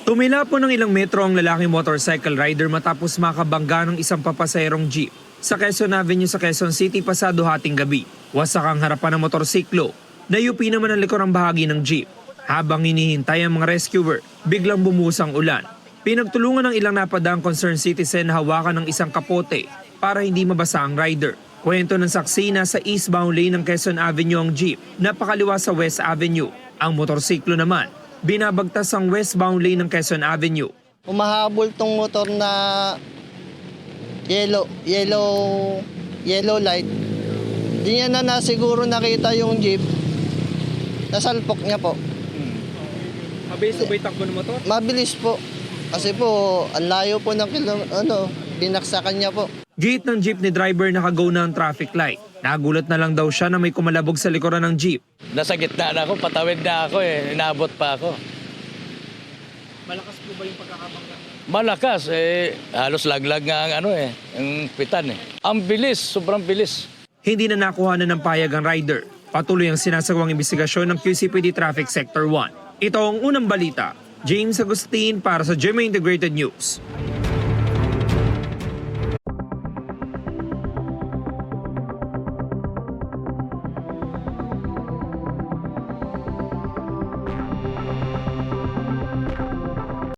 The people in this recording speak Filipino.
Tumila po ng ilang metro ang lalaking motorcycle rider matapos makabangga ng isang papasaherong jeep sa Quezon Avenue sa Quezon City pasado hating gabi. Wasak ang harapan ng motorsiklo. Nayupi naman ang likurang bahagi ng jeep. Habang hinihintay ang mga rescuer, biglang bumuhos ang ulan. Pinagtulungan ng ilang napadaang concerned citizen na hawakan ng isang kapote para hindi mabasa ang rider. Kwento ng saksi na sa eastbound lane ng Quezon Avenue ang jeep, napakaliwa sa West Avenue. Ang motorsiklo naman, binabagtas ang westbound lane ng Quezon Avenue. Umahabol tong motor na yellow light. Di niya na siguro nakita yung jeep. Nasalpok niya po. Mabilis ba yung takbo ng motor? Mabilis po. Kasi po, ang layo po ng binaksakan niya po. Gate ng jeep ni driver nakagaw na ang traffic light. Nagulat na lang daw siya na may kumalabog sa likuran ng jeep. Nasa gitna na ako, patawid na ako inaabot pa ako. Malakas po ba yung pagkakabangga? Malakas, halos laglag nga ang ang pitan Ang bilis, sobrang bilis. Hindi na nakuha na ng payag ang rider. Patuloy ang sinasagawang investigasyon ng QCPD Traffic Sector 1. Ito ang unang balita. James Agustin para sa GMA Integrated News.